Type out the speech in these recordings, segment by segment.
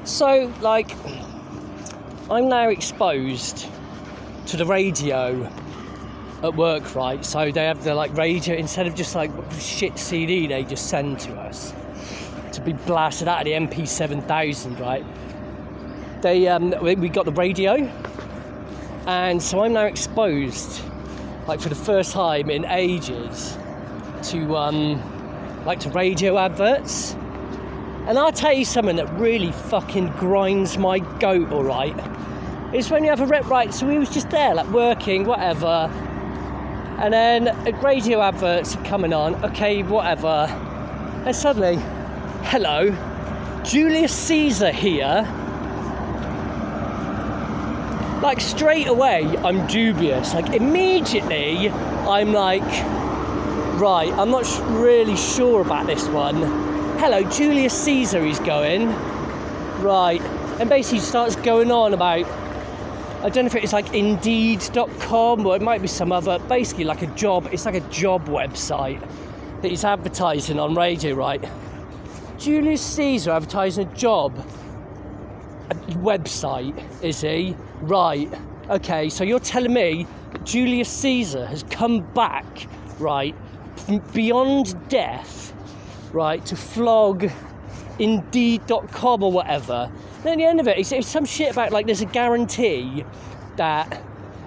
So, like, I'm now exposed to the radio at work, right? So they have the, like, radio, instead of just, like, shit CD they just send to us to be blasted out of the MP7000, right? We got the radio, and so I'm now exposed, like, for the first time in ages, to, to radio adverts. And I'll tell you something that really fucking grinds my goat, alright? It's when you have a rep, right? So we was just there, like, working, whatever. And then radio adverts are coming on, okay, whatever. And suddenly, hello, Julius Caesar here. Like, straight away, I'm dubious. Like, immediately, I'm like, right, I'm not really sure about this one. Hello, Julius Caesar, he's going. Right. And basically starts going on about, I don't know if it's like Indeed.com or it might be some other, basically like a job, it's like a job website that he's advertising on radio, right? Julius Caesar advertising a job website, is he? Right. Okay, so you're telling me Julius Caesar has come back, right, from beyond death, right, to flog Indeed.com or whatever. And at the end of it, it's some shit about, like, there's a guarantee that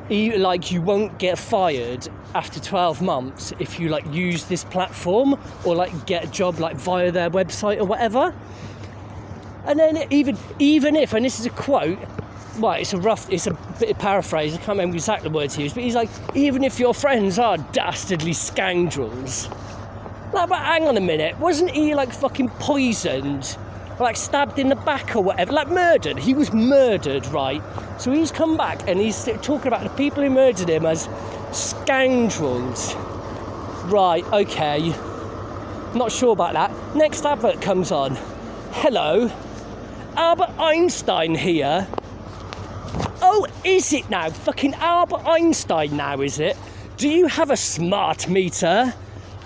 you won't get fired after 12 months if you, like, use this platform or, like, get a job, like, via their website or whatever. And then even if, and this is a quote, well, it's a bit of paraphrase, I can't remember exactly the words he used, but he's like, even if your friends are dastardly scoundrels. Like, but hang on a minute, wasn't he, like, fucking poisoned? Or, like, stabbed in the back or whatever? Like, murdered. He was murdered, right? So he's come back and he's talking about the people who murdered him as scoundrels. Right, okay. Not sure about that. Next advert comes on. Hello, Albert Einstein here. Oh, is it now? Fucking Albert Einstein now, is it? Do you have a smart meter?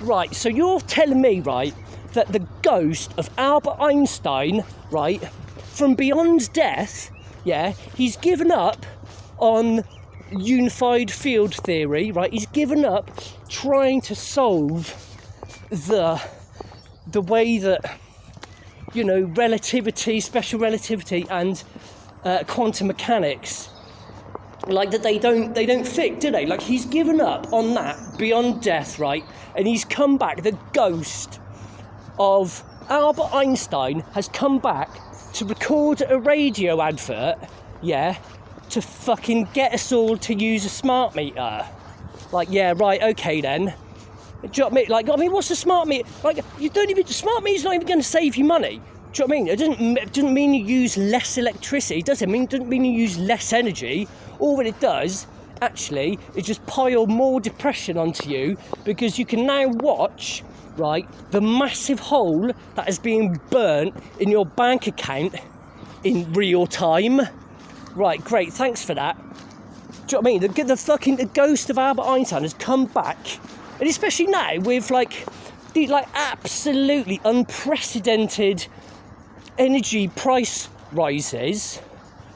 Right, so you're telling me, right, that the ghost of Albert Einstein, right, from beyond death, yeah, he's given up on unified field theory, right? He's given up trying to solve the way that, you know, relativity, special relativity, and quantum mechanics, like, that they don't fit, do they? Like, he's given up on that beyond death, right? And he's come back. The ghost of Albert Einstein has come back to record a radio advert, yeah, to fucking get us all to use a smart meter. Like, yeah, right, okay then. Do you know what I mean? Like, I mean, what's a smart meter? Like, smart meter's not even going to save you money. Do you know what I mean? It doesn't mean you use less electricity, does it? Doesn't mean you use less energy. All that it does, actually, is just pile more depression onto you, because you can now watch, right, the massive hole that is being burnt in your bank account in real time. Right, great, thanks for that. Do you know what I mean? The ghost of Albert Einstein has come back, and especially now with, like, the, like, absolutely unprecedented energy price rises,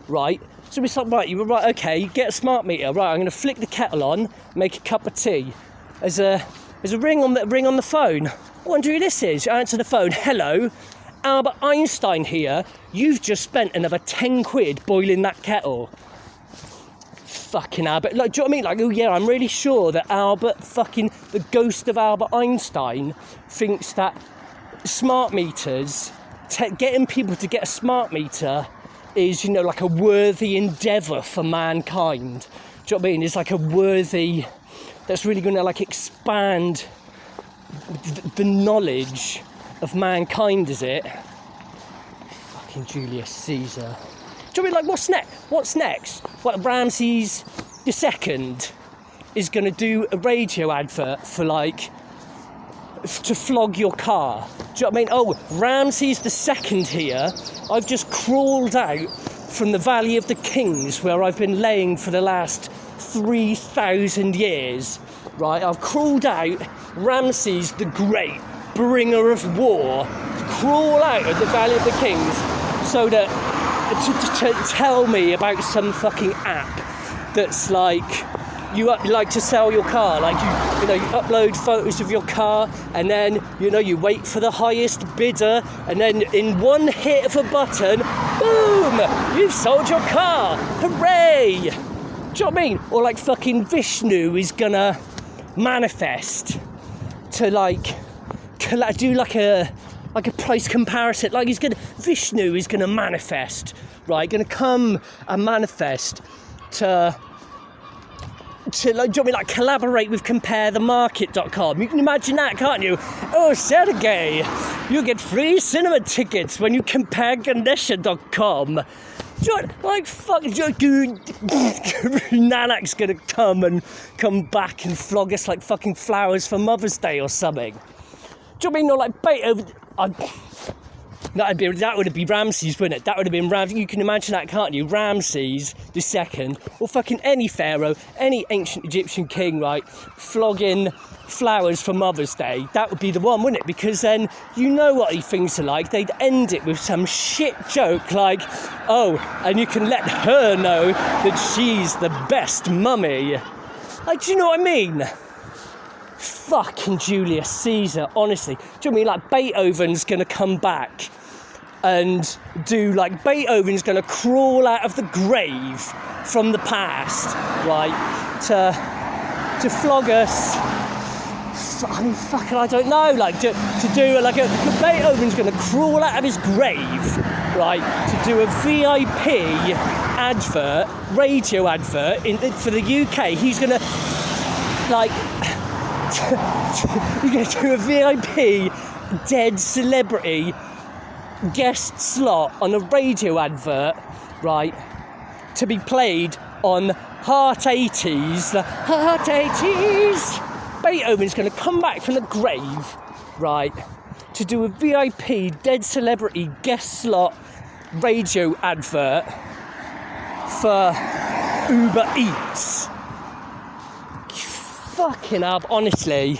right? So it's like, right, you were right, okay, get a smart meter, right, I'm going to flick the kettle on, make a cup of tea. There's a ring on the phone. I wonder who this is. Answer the phone. Hello, Albert Einstein here. You've just spent another 10 quid boiling that kettle. Fucking Albert. Like, do you know what I mean? Like, oh yeah, I'm really sure that the ghost of Albert Einstein thinks that smart meters, getting people to get a smart meter is, you know, like a worthy endeavour for mankind. Do you know what I mean? It's like a worthy, that's really going to, like, expand the knowledge of mankind, is it? Fucking Julius Caesar. Do you know what I mean? Like, what's next? What, Ramses II is going to do a radio advert for, like, to flog your car? Do you know what I mean? Oh, Ramses II here. I've just crawled out from the Valley of the Kings, where I've been laying for the last 3,000 years. Right, I've crawled out. Ramses the Great, bringer of war, crawl out of the Valley of the Kings, so that to tell me about some fucking app that's like like to sell your car, like you upload photos of your car, and then you wait for the highest bidder, and then in one hit of a button, boom, you've sold your car, hooray. Do you know what I mean? Or like fucking Vishnu is gonna manifest to like do like a price comparison. Like Vishnu is gonna manifest, right? Gonna come and manifest to like, do you know what I mean? Like collaborate with comparethemarket.com. You can imagine that, can't you? Oh, Sergey, you get free cinema tickets when you compare Ganesha.com. Like, fuck, Nanak's gonna come back and flog us like fucking flowers for Mother's Day or something. Do you know what I mean? Or like Beethoven. That would be Ramses, wouldn't it? That would have been Ramses. You can imagine that, can't you? Ramses II, or fucking any pharaoh, any ancient Egyptian king, right? Flogging flowers for Mother's Day. That would be the one, wouldn't it? Because then what things are like. They'd end it with some shit joke like, oh, and you can let her know that she's the best mummy. Like, do you know what I mean? Fucking Julius Caesar, honestly. Do you know what I mean? Like, Beethoven's gonna come back and do, like, Beethoven's gonna crawl out of the grave from the past, right, to flog us. I mean, fucking, I don't know, like, to do, like, Beethoven's gonna crawl out of his grave, right, to do a VIP advert, radio advert for the UK. He's gonna, like, you're going to do a VIP dead celebrity guest slot on a radio advert, right, to be played on Heart 80s. The Heart 80s. Beethoven's going to come back from the grave, right, to do a VIP dead celebrity guest slot radio advert for Uber Eats. Fucking up, honestly.